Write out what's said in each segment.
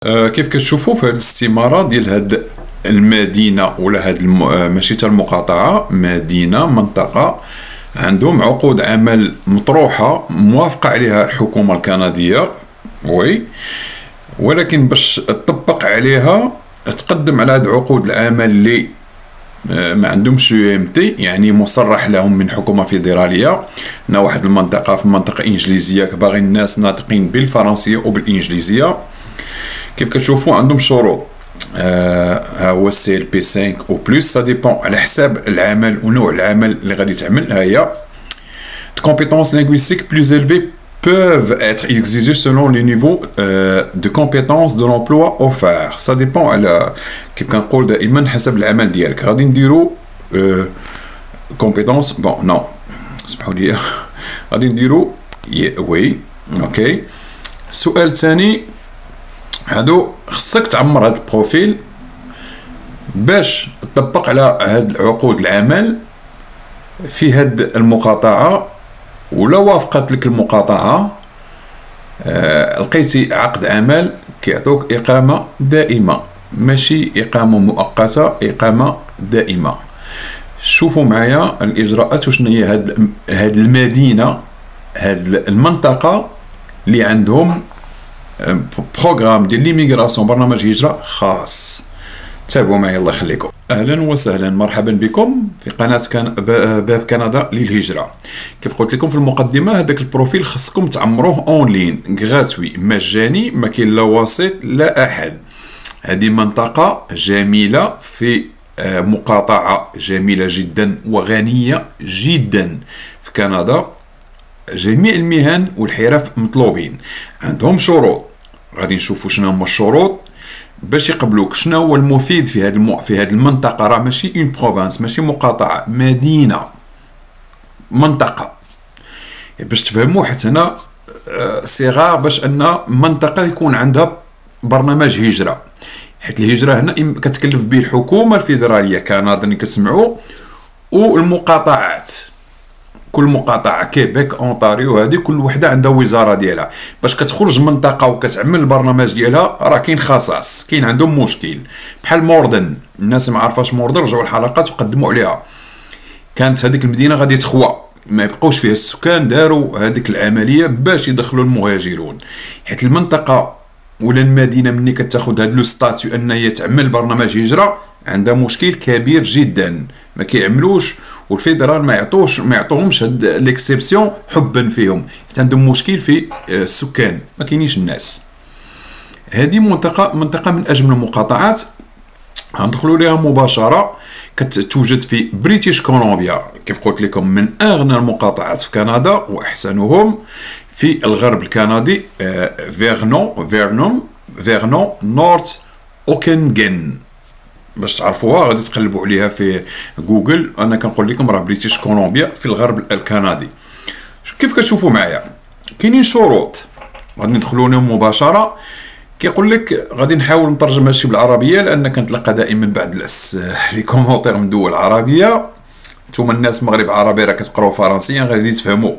كيف كتشوفوا في هذه الاستمارة ديال هاد المدينة ولا هاد ماشي تا المقاطعة، مدينة منطقة عندهم عقود عمل مطروحة موافقة عليها الحكومة الكندية، وي، ولكن باش تطبق عليها تقدم على هاد عقود العمل اللي ما عندهمش UMT، يعني مصرح لهم من حكومة فيدرالية. هنا واحد المنطقة في منطقة إنجليزية باغي الناس ناطقين بالفرنسية وبالإنجليزية. كيف كتشوفوا عندهم شروط، ها هو CLP 5 او بلس، سا ديبون على حساب العمل ونوع العمل اللي غادي تعمل. ها هي de compétences linguistiques plus élevées peuvent être exigées selon le niveau de compétences de l'emploi offert. Ça dépend على كيف كنقول دائما حسب العمل ديالك. غادي نديرو compétences بون نو سمحوا لي غادي نديرو وي اوكي. السؤال الثاني، هادو خصك تعمر هاد البروفيل باش تطبق على هاد عقود العمل في هاد المقاطعة، ولا وافقت لك المقاطعة لقيتي عقد عمل كيعطوك إقامة دائمة، ماشي إقامة مؤقتة، إقامة دائمة. شوفوا معايا الإجراءات وشنو هي هاد المدينة، هاد المنطقة اللي عندهم بروغرام ديال ليميغراسيون، برنامج هجرة خاص. تابعوا معايا الله يخليكم. اهلا وسهلا، مرحبا بكم في قناه باب كندا للهجره. كيف قلت لكم في المقدمه، هذاك البروفيل خصكم تعمروه اون لين غراتوي، مجاني، ما كاين لا وسيط لا احد. هذه منطقه جميله في مقاطعه جميله جدا وغنيه جدا في كندا. جميع المهن والحرف مطلوبين. عندهم شروط، غادي نشوفوا شنو هما الشروط باش يقبلوك. شنو هو المفيد في هذه المنطقه؟ راه ماشي اون بروفانس، ماشي مقاطعه، مدينه، منطقه، باش تفهموا. حتى هنا صغار باش ان منطقه يكون عندها برنامج هجره، حيت الهجره هنا كتكلف به الحكومه الفيدراليه كندا اللي كتسمعوا، والمقاطعات، كل مقاطعه كيبيك، اونتاريو، هذه كل وحده عندها وزاره ديالها. باش كتخرج منطقه وكتعمل البرنامج ديالها راه كاين خصاص، كاين عندهم مشكل. بحال موردن، الناس ما عارفاش موردن، رجعوا الحلقات وقدموا عليها. كانت هذيك المدينه غادي تخوى، ما يبقاوش فيها السكان، داروا هذيك العمليه باش يدخلوا المهاجرون. حيت المنطقه ولا المدينه ملي كتاخذ هذا لو ستاتيو ان هي تعمل برنامج هجره، عندها مشكل كبير جدا، ما كيعملوش، والفيدرال ما يعطوهمش هاد ليكسيبسيون حبا فيهم، حيت عندهم مشكل في السكان، ما كاينينش الناس. هذه منطقه من اجمل المقاطعات، غندخلوا ليها مباشره. كتوجد في بريتيش كولومبيا، كيف قلت لكم من اغنى المقاطعات في كندا واحسنهم في الغرب الكندي. فيرنون نورث اوكنغن، باش تعرفوها غادي تقلبوا عليها في جوجل. انا كنقول لكم راه بريتيش كولومبيا في الغرب الكندي. كيف كتشوفوا معايا كاينين شروط، غادي ندخلوا لهم مباشره. كيقول لك، غادي نحاول نترجم هادشي بالعربيه لان كنتلقى دائما بعض لي كومونتير من دول عربيه. نتوما الناس مغرب عربي راه كتقراو فرنسيا غادي تفهموا.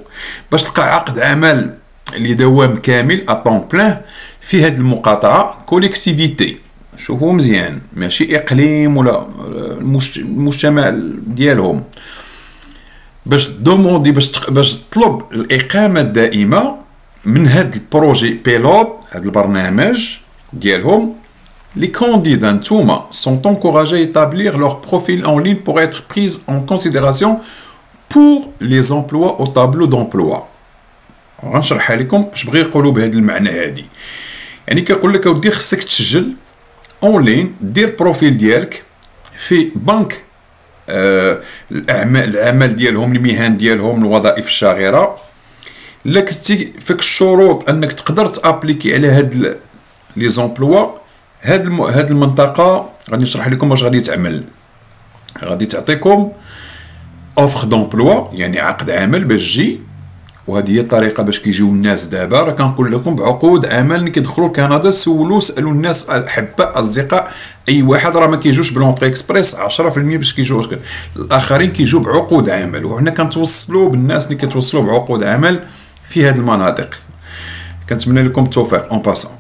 باش تلقى عقد عمل لدوام كامل اطون بلان في هاد المقاطعه، كوليكتيفيتي، شوفوا مزيان، ماشي اقليم ولا المجتمع ديالهم. باش دوموندي باش تطلب الاقامه الدائمه من هاد البروجي بيلوت، هاد البرنامج ديالهم. Les candidats نتوما sont encouragés à établir leur profil en ligne pour être pris en considération pour les emplois au tableau d'emploi. غنشرحها لكم اش بغي يقولوا بهذا المعنى هادي. يعني كيقول لك اودي خصك تسجل اونلاين، دير بروفيل ديالك في بنك العمل ديالهم، المهن ديالهم، الوظائف الشاغره. الا كنتي فيك الشروط انك تقدر تابليكي على هاد لي زومبلوا، هاد المنطقه غادي نشرح لكم واش غادي تعمل. غادي تعطيكم اوفر دومبلوا، يعني عقد عمل باش تجي. وهذه هي الطريقه باش كيجيو الناس دابا. راه كنقول لكم بعقود عمل ملي كيدخلوا لكندا، سولوا سالوا الناس، احباء، اصدقاء، اي واحد، راه ما كيجوش بلونطري اكسبريس 10% باش كيجيو، الاخرين كيجيو بعقود عمل. وحنا كنتوصلوا بالناس اللي كيتوصلوا بعقود عمل في هذه المناطق. كنتمنى لكم التوفيق اون باسون.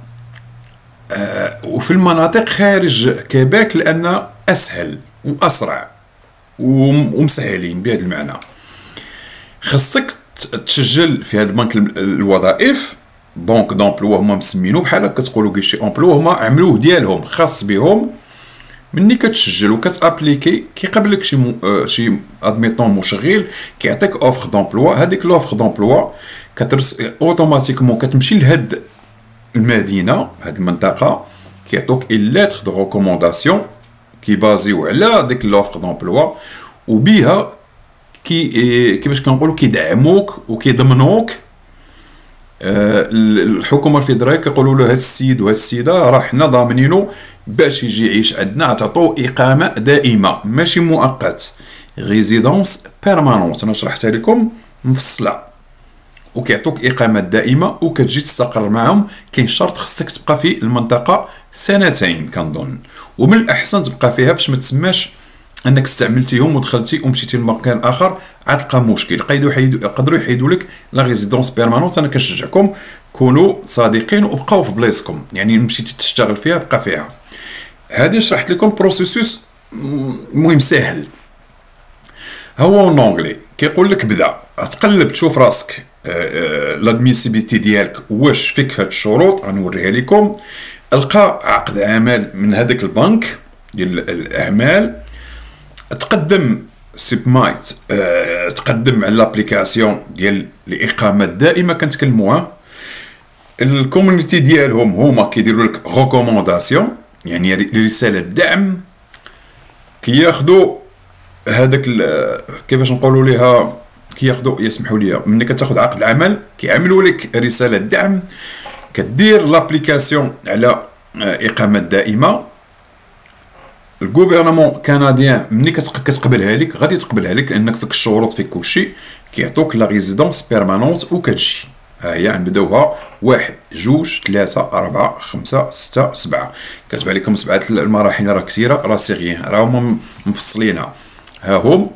وفي المناطق خارج كيباك لان اسهل واسرع ومسهلين بهذا المعنى. خاصك تسجل في هذا البنك الوظائف، بنك دومبلوا هما مسمينو بحال هكا كتقولوا كيشي امبلوا، هما عملوه ديالهم خاص بهم. مني كتسجل وكتابليكي كيقابلك شي ادميطون مشغل كيعطيك اوفر دومبلوا، هذيك لوفر دومبلوا كترس اوتوماتيكمون كتمشي لهاد المدينه هاد المنطقه، كيعطوك اي لتر دو ريكومونداسيون كيبازيو على ديك لوفر دومبلوا، وبها كيفاش كنقولوا كيدعموك وكيضمنوك. الحكومه الفيدراليه كيقولوا له هاد السيد وهاد السيده راه حنا ضامنينو باش يجي يعيش عندنا، تعطوه اقامه دائمه ماشي مؤقت، ريزيدونس بيرمانونت. انا شرحتها لكم مفصله، وكيعطوك اقامه دائمه وكتجي تستقر معهم. كاين شرط خصك تبقى في المنطقه سنتين كنظن، ومن الاحسن تبقى فيها باش ما تسماش انك استعملتيهم ودخلتي ومشيتي لمكان اخر عاد تلقى مشكل. يقدروا يحيدوا لك لا ريزيدونس بيرمانونت. انا كنشجعكم كونوا صادقين وبقاو في بلايصكم، يعني مشيتي تشتغل فيها بقى فيها. هذه شرحت لكم بروسيسوس مهم سهل. هو اونغلي كيقول لك بدا تقلب تشوف راسك لادميسيبيتي ديالك واش فيك هاد الشروط، غنوريها لكم. القى عقد عمل من هذاك البنك ديال الاعمال، تقدم سيبمايت، تقدم على لابليكاسيون ديال الاقامه الدائمه كنتكلموها. الكومونيتي ديالهم هما كيديروا لك ريكومونداسيون، يعني رساله دعم. كياخذوا هذاك كيفاش نقولوا ليها، كياخذوا يسمحوا لي ملي كتاخذ عقد العمل كيعملوا لك رساله دعم، كدير لابليكاسيون على اقامه دائمه. الغوفرنمون كنديان ملي كتقبلها لك غادي تقبلها لك لانك فيك الشروط فيك كلشي، كيعطوك لا ريزيدونس بيرمانونت وكتجي. ها هي غنبداوها 1 2 3 4 5 6 7. كتبان لكم 7 المراحل راه كثيره، راه سي غيان، راهم مفصلينها. ها هم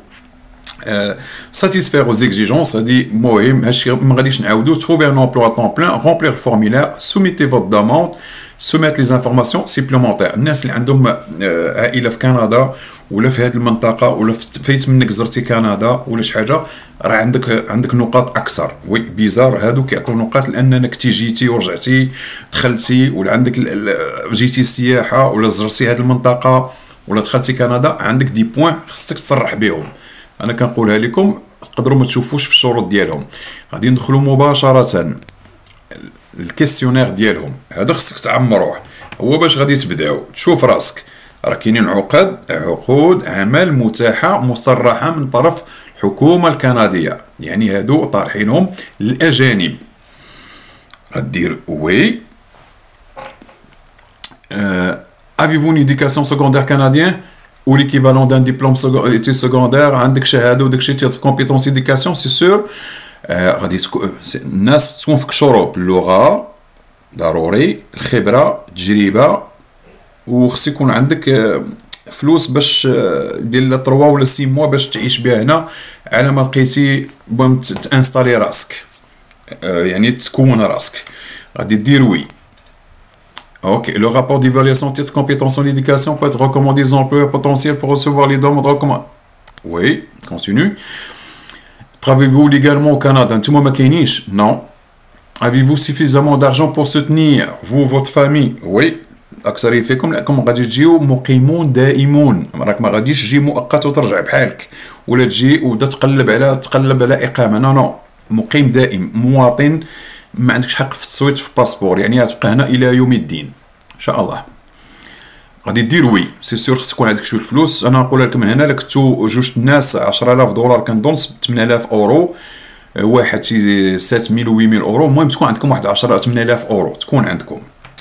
satisfaire aux exigences. هادي مهم، هادشي ما غاديش نعاودو. trouver un emploi à temps plein, remplir le formulaire, soumettez votre demande, soumettre les informations supplémentaires. الناس اللي عندهم عائله في كندا ولا في هذه المنطقه ولا فايت منك زرتي كندا ولا شي حاجه، راه عندك نقاط اكثر. وي بيزار هادو كيعطيو نقاط لانك جيتي ورجعتي دخلتي، ولا عندك جيتي السياحه ولا زرتي هذه المنطقه ولا دخلتي كندا، عندك دي بوين خصك تصرح بهم. انا كنقولها لكم تقدروا ما تشوفوش في الشروط ديالهم. غادي ندخلوا مباشره الكيستيونير ديالهم، هذا خصك تعمروه. هو باش غادي تبداو تشوف راسك راه كاينين عقود عمل متاحه مصرحه من طرف الحكومه الكنديه، يعني هادو طارحينهم للاجانب. غدير وي avez-vous une éducation secondaire canadienne ou l'équivalent d'un diplôme études secondaires، عندك شهاده وداكشي تاع كومبيتونس ايديكاسيون سي سور. غادي الناس تكون فيك شروط، اللغه ضروري، الخبره، التجربه، وخص يكون عندك فلوس باش ديال 3 ولا 6 موا باش تعيش بها هنا على ما لقيتي بغيت تانستالي راسك، يعني تكون راسك. غادي دير وي. Ok, le rapport d'évaluation de titre compétence en éducation peut être recommandé aux employeurs potentiels pour recevoir les demandes recommandées. Oui, continue. Travaillez-vous légalement au Canada? Tu m'as maquiniche? Non. Avez-vous suffisamment d'argent pour soutenir vous, votre famille? Oui. أكثر يفيكم لأنكم غادي تجيو مقيمون دائمون، راك ما غاديش تجي مؤقت وترجع بحالك، ولا تجي وتبدا تقلب على إقامة. نو مقيم دائم، مواطن، ما عندكش حق في التصويت في الباسبور، يعني غتبقى هنا الى يوم الدين ان شاء الله. غادي دير وي سي سور. خص تكون عندك شويه الفلوس. انا نقولها لكم هنا، الا كنتو جوج الناس 10000 دولار كنظن 8000 اورو، واحد شي 7000 و 8000 اورو، المهم تكون عندكم واحد 8000 اورو تكون عندكم.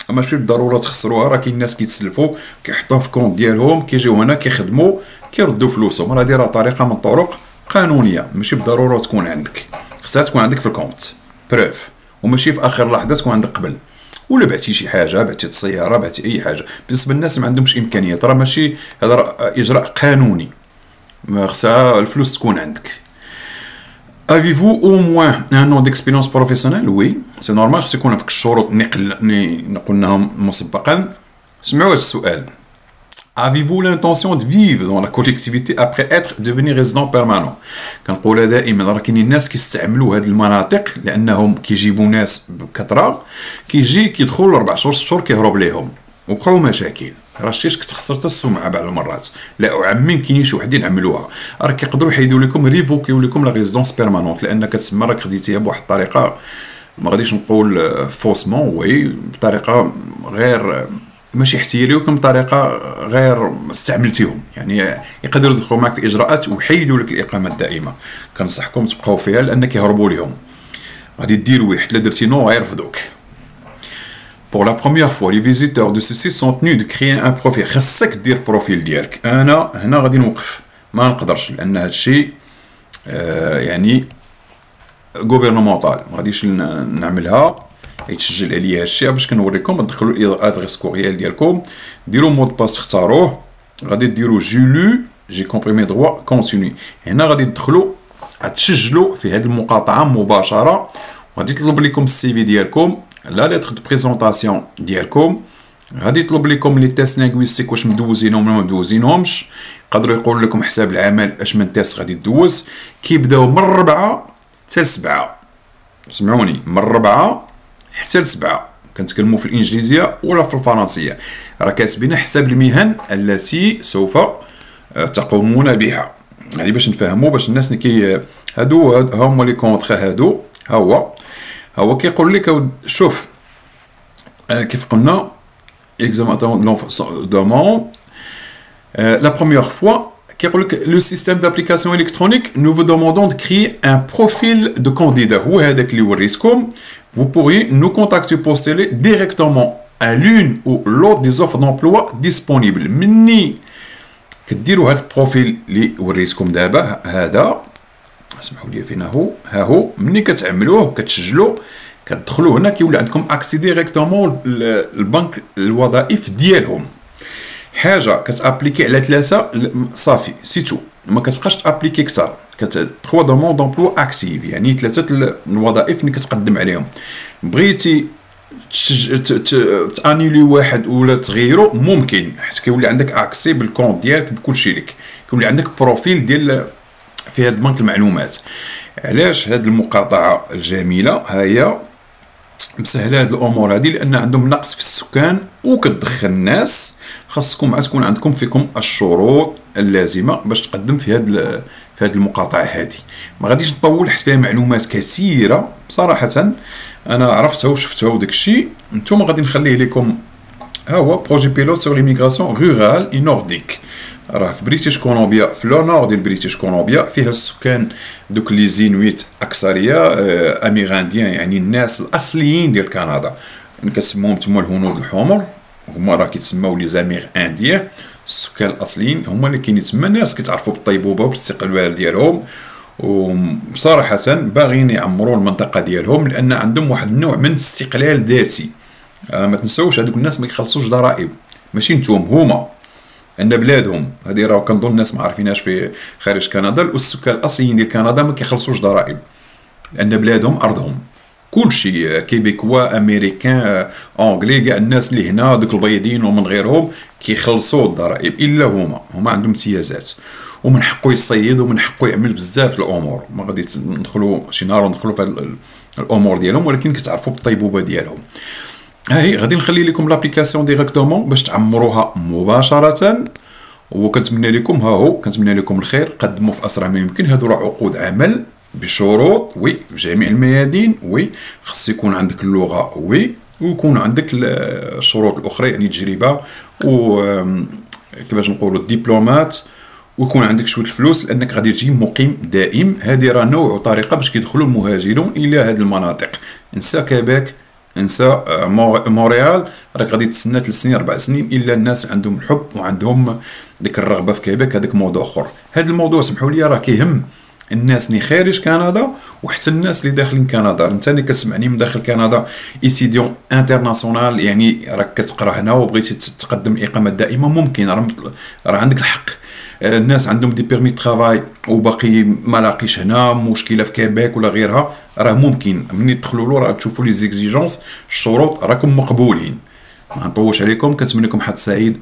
ماشي بالضروره تخسروها، راه كاين ناس كيتسلفوا كيحطوها في كونت ديالهم، كيجيو هنا كيخدموا كيردوا فلوسهم. هذه راه طريقه من الطرق قانونيه، ماشي بالضروره تكون عندك، خصها تكون عندك في الكونت بروف، وماشي في اخر لحظه تكون عندك قبل. ولا بعتي شي حاجه، بعتي السياره، بعتي اي حاجه. بالنسبه للناس ما عندهمش امكانيات، راه ماشي هذا اجراء قانوني، خصها الفلوس تكون عندك. Avez-vous au moins un an d'expérience professionnelle? Oui, c'est normal. خص يكون عندك الشروط اللي قلناهم مسبقا. اسمعوا هذا السؤال. Avez-vous l'intention de vivre dans la collectivité après être devenu résident permanent؟ كنقولها دائما، راه كاينين الناس كيستعملوا هذه المناطق لانهم كيجيبوا ناس بكثره، كيدخلوا 4 شهور 6 شهور كيهرب ليهم وبقاو مشاكل. راه شتيش كتخسر حتى السمعه بعض المرات. لا اعمم، كاينين شي وحدين عملوها، راه كيقدروا يحيدوا لكم ريفوكيو لكم لا ريزيدونس بيرمانونت، لان كتسمى راك خديتيها بواحد الطريقه ما غاديش نقول فوسمون، وي بطريقه غير ماشي احتياليوكم، بطريقه غير استعملتيهم، يعني يقدروا يدخلوا معك الاجراءات ويحيدوا لك الاقامه الدائمه. كنصحكم تبقاو فيها لان كيهربوا لهم. غادي ديروا حتى درتي نو غيرفضوك. Pour la première fois, les visiteurs de ce site sont tenus de créer un profil. خاصك دير بروفيل ديالك. انا هنا غادي نوقف، ما نقدرش لان هذا الشيء يعني غوفرنمونطال، ما غاديش نعملها. يتسجل عليا هذا الشيء باش كنوريكم. تدخلوا الادريس كوريال ديالكم، ديروا مود باس تختاروه، غادي ديروا جي جي كومبريمي دروا كونتيني. هنا غادي تدخلوا تسجلوا في هذه المقاطعه مباشره، وغادي يطلب لكم السي في ديالكم، لا ليتر دو بريزونطاسيون ديالكم، غادي يطلب لكم لي تيست لينغويستيك واش مدوزينهم ولا ما مدوزينهمش، يقدروا يقول لكم حساب العمل اش من تيست غادي دوز. كيبداو من 4 حتى ل 7. سمعوني، من 4 حتى ل 7. كنتكلموا في الانجليزيه ولا في الفرنسيه، راه كاتبين حساب المهن التي سوف تقومون بها. يعني باش نفهموا، باش الناس هادو هما لي كونطرا، هادو هو كيقول لك شوف كيف قلنا examen demande la première fois كيقول لك le système d'application électronique nous vous demandons de créer un profil de candidat. هو هذاك اللي وريتكم. vous pourriez nous contacter postuler directement à l'une ou l'autre des offres d'emploi disponibles. مني كديروا هذا البروفيل اللي وريتكم دابا، هذا اسمحوا لي فين ها هو، مني كتعملوه كتسجلوا كتدخلوا هنا كيولي عندكم اكسي ديريكتومون البنك الوظائف ديالهم. حاجه كتابليكي على 3 صافي سيتو، ما كتبقاش تابليكي كثر. 3 دوموند دومبلوا اكتيف، يعني 3 الوظائف اللي كتقدم عليهم. بغيتي تانيلي واحد ولا تغيرو ممكن، حيت كيولي عندك اكسي بالكونت ديالك بكلشي لك، كيولي عندك بروفيل ديال في هاد بنك المعلومات. علاش هاد المقاطعه الجميله ها هي مسهله هاد الامور هادي؟ لان عندهم نقص في السكان وكتدخل الناس. خاصكم تكون عندكم فيكم الشروط اللازمه باش تقدم في هاد المقاطعه هادي. ما غاديش نطول حيت فيها معلومات كثيره صراحه، انا عرفتها وشفتها وداكشي. نتوما غادي نخليه لكم. ها هو بروجي بيلوت سور ليميغراسيون رورال اي نورديك، راه في بريتيش كولومبيا، في لو نور ديال بريتيش كولومبيا. فيها السكان دوك لي زينويت اكثريه اميغانديان، يعني الناس الاصليين ديال كندا، كنسموهم نتوما الهنود الحمر، هما راه كيتسموا لي زاميغ انديان. السكان الاصليين هما اللي كاينين تما، ناس كيتعرفوا بالطيبوبه وبالاستقلال ديالهم، وبصراحه باغيين يعمروا المنطقه ديالهم لان عندهم واحد النوع من الاستقلال ذاتي. ما تنساوش هذوك الناس ما كيخلصوش ضرائب، ماشي نتوما، هما ان بلادهم هذه راه كنظن الناس ما عارفينهاش في خارج كندا. السكان الاصليين ديال كندا ما كيخلصوش ضرائب لان بلادهم ارضهم. كلشي كيبيكوا امريكان اونغلي كاع الناس اللي هنا دوك البيضين ومن غيرهم كيخلصوا الضرائب، الا هما عندهم امتيازات، ومن حقه يصيد ومن حقه يعمل بزاف الامور. ما غادي ندخلوا شي نهار ندخلوا في الامور ديالهم، ولكن كتعرفوا بالطيبوبه ديالهم. هاي غادي نخلي لكم لابليكاسيون ديريكتومون باش تعمروها مباشره، وكنتمنى لكم كنتمنى لكم الخير. قدموا في اسرع ما يمكن. هادو راه عقود عمل بشروط، وي في جميع الميادين، وي خص يكون عندك اللغه، وي ويكون عندك الشروط الاخرى، يعني تجربه و كيفاش نقولوا الدبلومات، ويكون عندك شويه الفلوس لانك غادي تجي مقيم دائم. هذه راه نوع وطريقه باش كيدخلوا المهاجرون الى هذه المناطق. انسى كيباك، انسى مونريال، راك غادي تستنى 3 سنين 4 سنين الا الناس عندهم الحب وعندهم ديك الرغبه في كيباك. هذاك موضوع اخر. هذا الموضوع سمحوا لي راه كيهم الناس اللي خارج كندا وحتى الناس اللي داخلين كندا. انت اللي كتسمعني من داخل كندا ايتيديون انترناسيونال، يعني راك كتقرا هنا وبغيتي تقدم الاقامه الدائمه، ممكن راه عندك الحق. الناس عندهم دي بيرمي ترافاي وباقي ما لاقيش هنا، مشكله في كيبيك ولا غيرها، راه ممكن مني تدخلوا له راه تشوفوا لي زيكزيجونس الشروط راكم مقبولين. ما نطولش عليكم، كنتمنى لكم حظ سعيد.